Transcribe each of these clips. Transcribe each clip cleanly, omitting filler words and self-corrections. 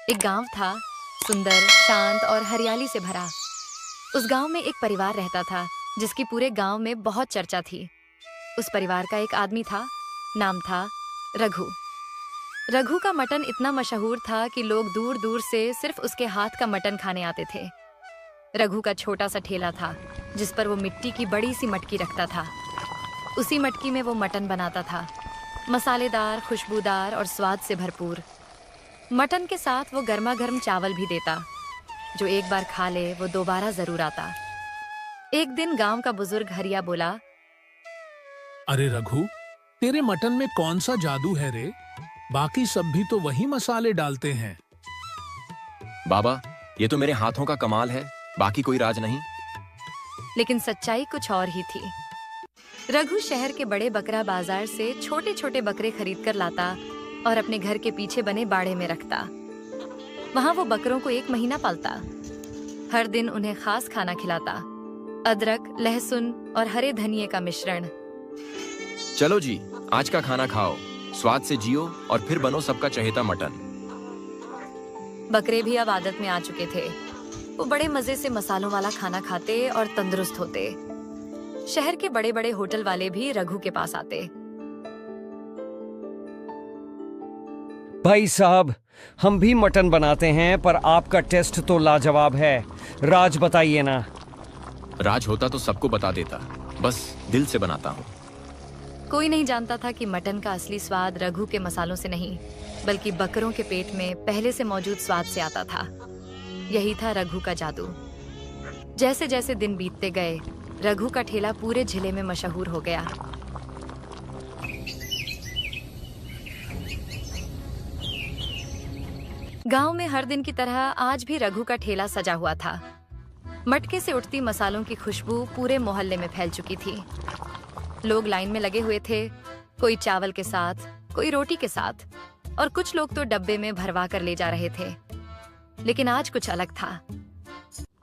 एक गांव था, सुंदर, शांत और हरियाली से भरा। उस गांव में एक परिवार रहता था जिसकी पूरे गांव में बहुत चर्चा थी। उस परिवार का एक आदमी था, नाम था रघु। रघु का मटन इतना मशहूर था कि लोग दूर दूर से सिर्फ उसके हाथ का मटन खाने आते थे। रघु का छोटा सा ठेला था जिस पर वो मिट्टी की बड़ी सी मटकी रखता था। उसी मटकी में वो मटन बनाता था, मसालेदार, खुशबूदार और स्वाद से भरपूर। मटन के साथ वो गर्मा गर्म चावल भी देता। जो एक बार खा ले वो दोबारा जरूर आता। एक दिन गांव का बुजुर्ग हरिया बोला, अरे रघु, तेरे मटन में कौन सा जादू है रे? बाकी सब भी तो वही मसाले डालते हैं। बाबा, ये तो मेरे हाथों का कमाल है, बाकी कोई राज नहीं। लेकिन सच्चाई कुछ और ही थी। रघु शहर के बड़े बकरा बाजार से छोटे छोटे बकरे खरीद कर लाता और अपने घर के पीछे बने बाड़े में रखता। वहां वो बकरों को 1 महीना पालता। हर दिन उन्हें खास खाना खिलाता, अदरक, लहसुन और हरे धनिये का मिश्रण। चलो जी, आज का खाना खाओ, स्वाद से जियो और फिर बनो सबका चहेता मटन। बकरे भी अब आदत में आ चुके थे। वो बड़े मजे से मसालों वाला खाना खाते और तंदुरुस्त होते। शहर के बड़े बड़े होटल वाले भी रघु के पास आते। भाई साहब, हम भी मटन बनाते हैं पर आपका टेस्ट तो लाजवाब है। राज बताइए ना। राज होता तो सबको बता देता, बस दिल से बनाता हूँ। कोई नहीं जानता था कि मटन का असली स्वाद रघु के मसालों से नहीं, बल्कि बकरों के पेट में पहले से मौजूद स्वाद से आता था। यही था रघु का जादू। जैसे जैसे दिन बीतते गए, रघु का ठेला पूरे जिले में मशहूर हो गया। गांव में हर दिन की तरह आज भी रघु का ठेला सजा हुआ था। मटके से उठती मसालों की खुशबू पूरे मोहल्ले में फैल चुकी थी। लोग लाइन में लगे हुए थे, कोई चावल के साथ, कोई रोटी के साथ, और कुछ लोग तो डब्बे में भरवा कर ले जा रहे थे। लेकिन आज कुछ अलग था।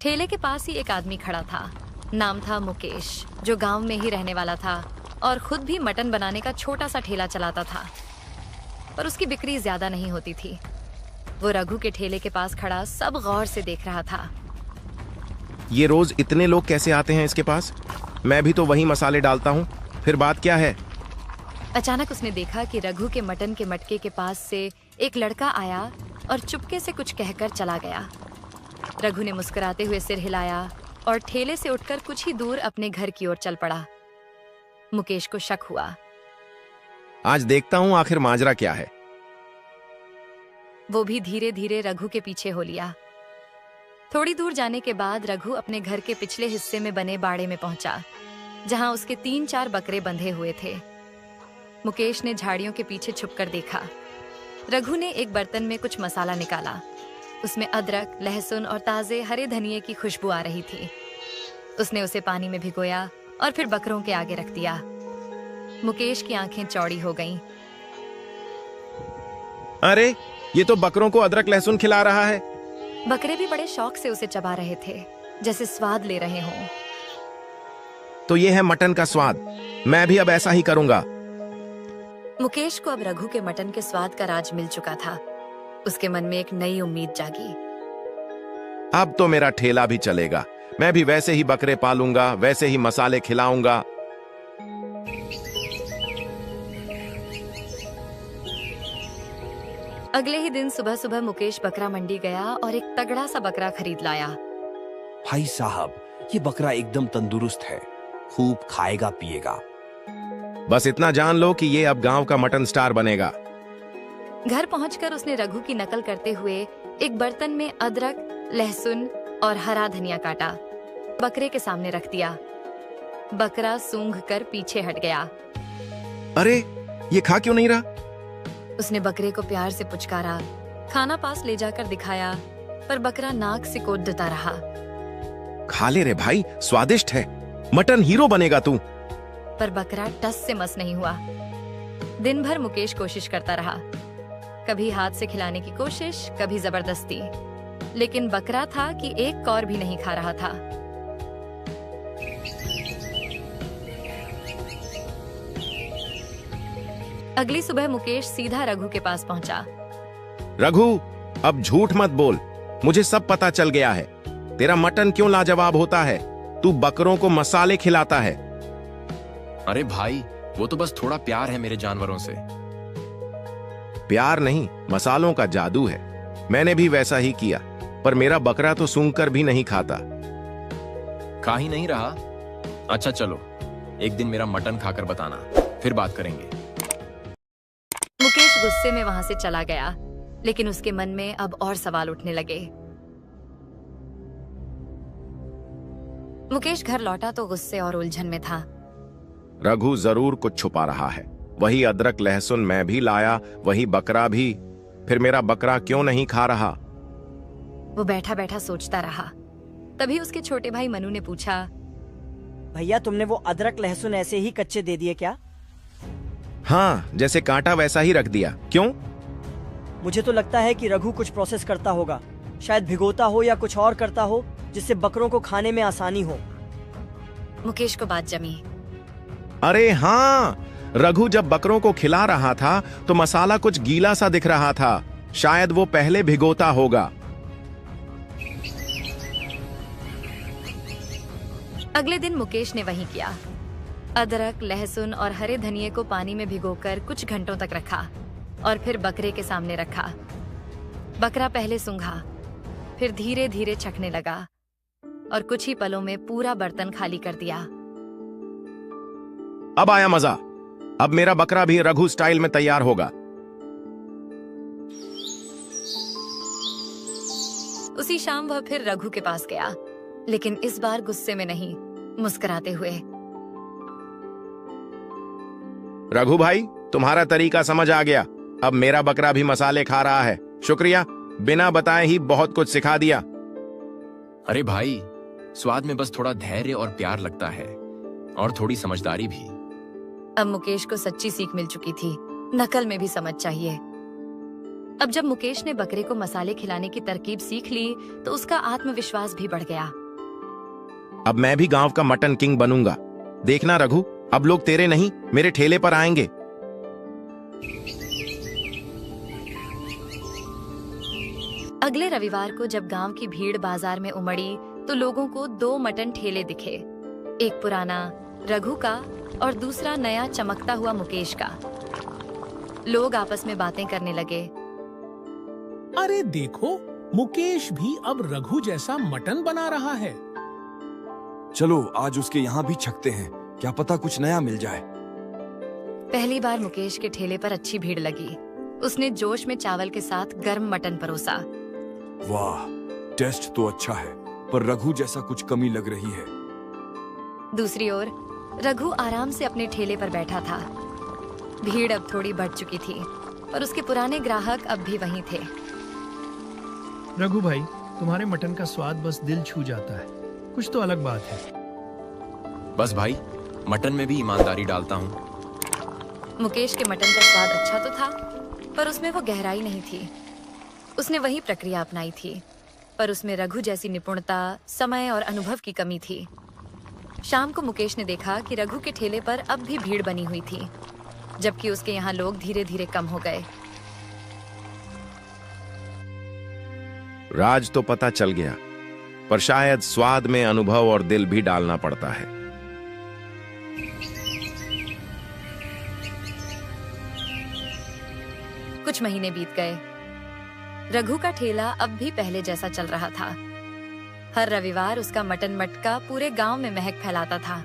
ठेले के पास ही एक आदमी खड़ा था। नाम था मुकेश, जो गांव में ही रहने वाला था और खुद भी मटन बनाने का छोटा सा ठेला चलाता था। पर उसकी बिक्री ज्यादा नहीं होती थी। वो रघु के ठेले के पास खड़ा सब गौर से देख रहा था। ये रोज इतने लोग कैसे आते हैं इसके पास? मैं भी तो वही मसाले डालता हूँ, फिर बात क्या है? अचानक उसने देखा कि रघु के मटन के मटके के पास से एक लड़का आया और चुपके से कुछ कहकर चला गया। रघु ने मुस्कुराते हुए सिर हिलाया और ठेले से उठकर कुछ ही दूर अपने घर की ओर चल पड़ा। मुकेश को शक हुआ। आज देखता हूँ आखिर माजरा क्या है। वो भी धीरे धीरे रघु के पीछे हो लिया। थोड़ी दूर जाने के बाद रघु अपने घर के पिछले हिस्से में बने बाड़े में पहुंचा, जहां उसके 3-4 बकरे बंधे हुए थे। मुकेश ने झाड़ियों के पीछे छुपकर देखा। रघु ने एक बर्तन में कुछ मसाला निकाला। उसमें अदरक, लहसुन और ताजे हरे धनिये की खुशबू आ रही थी। उसने उसे पानी में भिगोया और फिर बकरों के आगे रख दिया। मुकेश की आंखें चौड़ी हो गईं। अरे, ये तो बकरों को अदरक लहसुन खिला रहा है। बकरे भी बड़े शौक से उसे चबा रहे थे, जैसे स्वाद ले रहे हों। तो ये है मटन का स्वाद, मैं भी अब ऐसा ही करूंगा। मुकेश को अब रघु के मटन के स्वाद का राज मिल चुका था। उसके मन में एक नई उम्मीद जागी। अब तो मेरा ठेला भी चलेगा। मैं भी वैसे ही बकरे पालूंगा, वैसे ही मसाले खिलाऊंगा। अगले ही दिन सुबह सुबह मुकेश बकरा मंडी गया और एक तगड़ा सा बकरा खरीद लाया। भाई साहब, ये बकरा एकदम तंदुरुस्त है, खूब खाएगा पिएगा। बस इतना जान लो कि ये अब गांव का मटन स्टार बनेगा। घर पहुंचकर उसने रघु की नकल करते हुए एक बर्तन में अदरक, लहसुन और हरा धनिया काटा, बकरे के सामने रख दिया। बकरा सूंघ कर पीछे हट गया। अरे, ये खा क्यों नहीं रहा? उसने बकरे को प्यार से पुचकारा, खाना पास ले जाकर दिखाया, पर बकरा नाक सिकोड़ता रहा। खा ले रे भाई, स्वादिष्ट है, मटन हीरो बनेगा तू। पर बकरा टस से मस नहीं हुआ। दिन भर मुकेश कोशिश करता रहा, कभी हाथ से खिलाने की कोशिश, कभी जबरदस्ती, लेकिन बकरा था कि एक कौर भी नहीं खा रहा था। अगली सुबह मुकेश सीधा रघु के पास पहुंचा। रघु, अब झूठ मत बोल, मुझे सब पता चल गया है। तेरा मटन क्यों लाजवाब होता है? तू बकरों को मसाले खिलाता है। अरे भाई, वो तो बस थोड़ा प्यार है मेरे जानवरों से। प्यार नहीं, मसालों का जादू है। मैंने भी वैसा ही किया, पर मेरा बकरा तो सूंघकर भी नहीं खाता। खा ही नहीं रहा। अच्छा चलो, एक दिन मेरा मटन खाकर बताना, फिर बात करेंगे। मुकेश गुस्से में वहां से चला गया, लेकिन उसके मन में अब और सवाल उठने लगे। मुकेश घर लौटा तो गुस्से और उलझन में था। रघु जरूर कुछ छुपा रहा है। वही अदरक लहसुन मैं भी लाया, वही बकरा भी। फिर मेरा बकरा क्यों नहीं खा रहा? वो बैठा बैठा सोचता रहा। तभी उसके छोटे भाई मनु ने पूछा, भैया तुमने वो अदरक लहसुन ऐसे ही कच्चे दे दिए क्या? हाँ, जैसे कांटा वैसा ही रख दिया। क्यों? मुझे तो लगता है कि रघु कुछ प्रोसेस करता होगा, शायद भिगोता हो या कुछ और करता हो जिससे बकरों को खाने में आसानी हो। मुकेश को बात जमी। अरे हाँ, रघु जब बकरों को खिला रहा था तो मसाला कुछ गीला सा दिख रहा था। शायद वो पहले भिगोता होगा। अगले दिन मुकेश ने वही किया। अदरक, लहसुन और हरे धनिये को पानी में भिगोकर कुछ घंटों तक रखा और फिर बकरे के सामने रखा। बकरा पहले सूंघा, फिर धीरे धीरे चखने लगा और कुछ ही पलों में पूरा बर्तन खाली कर दिया। अब आया मजा। अब मेरा बकरा भी रघु स्टाइल में तैयार होगा। उसी शाम वह फिर रघु के पास गया, लेकिन इस बार गुस्से में नहीं, मुस्कुराते हुए। रघु भाई, तुम्हारा तरीका समझ आ गया। अब मेरा बकरा भी मसाले खा रहा है। शुक्रिया, बिना बताए ही बहुत कुछ सिखा दिया। अरे भाई, स्वाद में बस थोड़ा धैर्य और प्यार लगता है, और थोड़ी समझदारी भी। अब मुकेश को सच्ची सीख मिल चुकी थी, नकल में भी समझ चाहिए। अब जब मुकेश ने बकरे को मसाले खिलाने की तरकीब सीख ली तो उसका आत्मविश्वास भी बढ़ गया। अब मैं भी गांव का मटन किंग बनूंगा। देखना रघु, अब लोग तेरे नहीं मेरे ठेले पर आएंगे। अगले रविवार को जब गांव की भीड़ बाजार में उमड़ी तो लोगों को 2 मटन ठेले दिखे। एक पुराना रघु का और दूसरा नया चमकता हुआ मुकेश का। लोग आपस में बातें करने लगे। अरे देखो, मुकेश भी अब रघु जैसा मटन बना रहा है। चलो आज उसके यहाँ भी छकते हैं, क्या पता कुछ नया मिल जाए। पहली बार मुकेश के ठेले पर अच्छी भीड़ लगी। उसने जोश में चावल के साथ गर्म मटन परोसा। वाह, टेस्ट तो अच्छा है, पर रघु जैसा कुछ कमी लग रही है। दूसरी ओर रघु आराम से अपने ठेले पर बैठा था। भीड़ अब थोड़ी बढ़ चुकी थी, पर उसके पुराने ग्राहक अब भी वहीं थे। रघु भाई, तुम्हारे मटन का स्वाद बस दिल छू जाता है। कुछ तो अलग बात है। बस भाई, मटन में भी ईमानदारी डालता हूँ। मुकेश के मटन का स्वाद अच्छा तो था, पर उसमें वो गहराई नहीं थी। उसने वही प्रक्रिया अपनाई थी, पर उसमें रघु जैसी निपुणता, समय और अनुभव की कमी थी। शाम को मुकेश ने देखा कि रघु के ठेले पर अब भी भीड़ बनी हुई थी, जबकि उसके यहाँ लोग धीरे धीरे कम हो गए। राज तो पता चल गया, पर शायद स्वाद में अनुभव और दिल भी डालना पड़ता है। कुछ महीने बीत गए। रघु का ठेला अब भी पहले जैसा चल रहा था। हर रविवार उसका मटन मटका पूरे गांव में महक फैलाता था।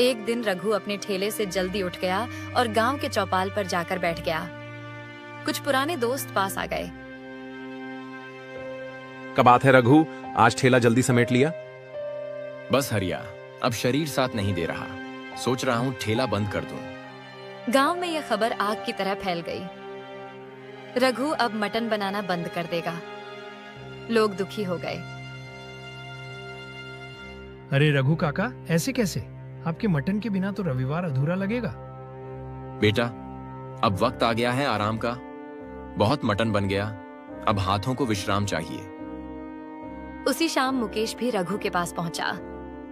एक दिन रघु अपने ठेले से जल्दी उठ गया और गांव के चौपाल पर जाकर बैठ गया। कुछ पुराने दोस्त पास आ गए। क्या बात है रघु, आज ठेला जल्दी समेट लिया? बस हरिया, अब शरीर साथ नहीं दे रहा। सोच रहा हूँ ठेला बंद कर दूं। गांव में यह खबर आग की तरह फैल गई। रघु अब मटन बनाना बंद कर देगा। लोग दुखी हो गए। अरे रघु काका, ऐसे कैसे? आपके मटन के बिना तो रविवार अधूरा लगेगा। बेटा, अब वक्त आ गया है आराम का। बहुत मटन बन गया, अब हाथों को विश्राम चाहिए। उसी शाम मुकेश भी रघु के पास पहुंचा।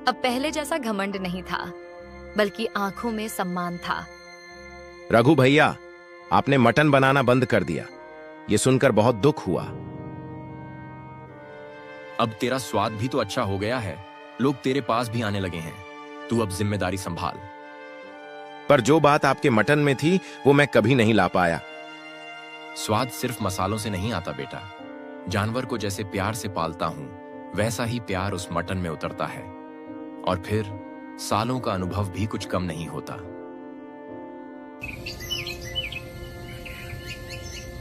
अब पहले जैसा घमंड नहीं था, बल्कि आंखों में सम्मान था। रघु भैया, आपने मटन बनाना बंद कर दिया। ये सुनकर बहुत दुख हुआ। अब तेरा स्वाद भी तो अच्छा हो गया है, लोग तेरे पास भी आने लगे हैं। तू अब जिम्मेदारी संभाल। पर जो बात आपके मटन में थी वो मैं कभी नहीं ला पाया। स्वाद सिर्फ मसालों से नहीं आता बेटा। जानवर को जैसे प्यार से पालता हूं, वैसा ही प्यार उस मटन में उतरता है, और फिर सालों का अनुभव भी कुछ कम नहीं होता।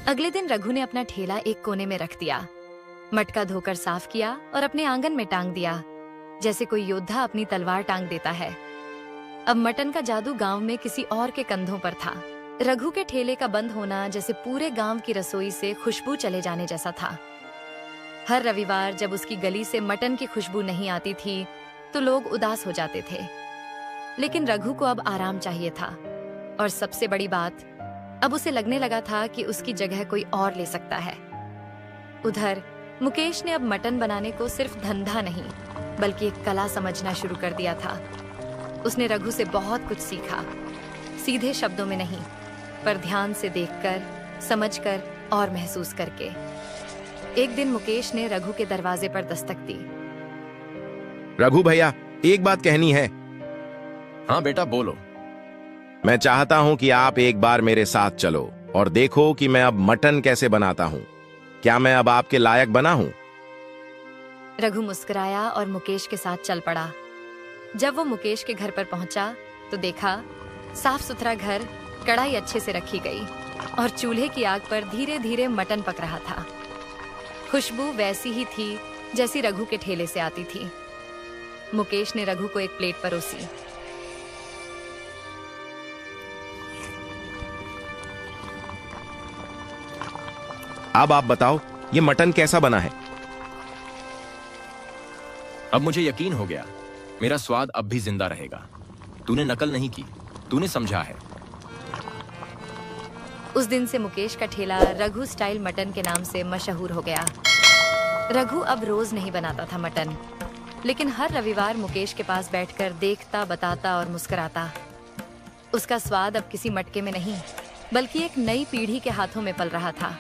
अगले दिन रघु ने अपना ठेला एक कोने में रख दिया, मटका धोकर साफ किया और अपने आंगन में टांग दिया, जैसे कोई योद्धा अपनी तलवार टांग देता है। अब मटन का जादू गांव में किसी और के कंधों पर था। रघु के ठेले का बंद होना जैसे पूरे गांव की रसोई से खुशबू चले जाने जैसा था। हर रविवार जब उसकी गली से मटन की खुशबू नहीं आती थी तो लोग उदास हो जाते थे, लेकिन रघु को अब आराम चाहिए था, और सबसे बड़ी बात, अब उसे लगने लगा था कि उसकी जगह कोई और ले सकता है। उधर मुकेश ने अब मटन बनाने को सिर्फ धंधा नहीं बल्कि एक कला समझना शुरू कर दिया था। उसने रघु से बहुत कुछ सीखा, सीधे शब्दों में नहीं, पर ध्यान से देखकर, समझकर और महसूस करके। एक दिन मुकेश ने रघु के दरवाजे पर दस्तक दी। रघु भैया, एक बात कहनी है। हाँ बेटा, बोलो। मैं चाहता हूं कि आप एक बार मेरे साथ चलो और देखो कि मैं अब मटन कैसे बनाता हूं। क्या मैं अब आपके लायक बना हूं? रघु मुस्कुराया और मुकेश के साथ चल पड़ा। जब वो मुकेश के घर पर पहुंचा तो देखा साफ सुथरा घर, कढ़ाई अच्छे से रखी गई और चूल्हे की आग पर धीरे धीरे मटन पक रहा था। खुशबू वैसी ही थी जैसी रघु के ठेले से आती थी। मुकेश ने रघु को एक प्लेट परोसी। अब आप बताओ, ये मटन कैसा बना है? अब मुझे यकीन हो गया, मेरा स्वाद अब भी जिंदा रहेगा। तूने नकल नहीं की, तूने समझा है। उस दिन से मुकेश का ठेला रघु स्टाइल मटन के नाम से मशहूर हो गया। रघु अब रोज नहीं बनाता था मटन, लेकिन हर रविवार मुकेश के पास बैठकर देखता, बताता और मुस्कुराता। उसका स्वाद अब किसी मटके में नहीं बल्कि एक नई पीढ़ी के हाथों में पल रहा था।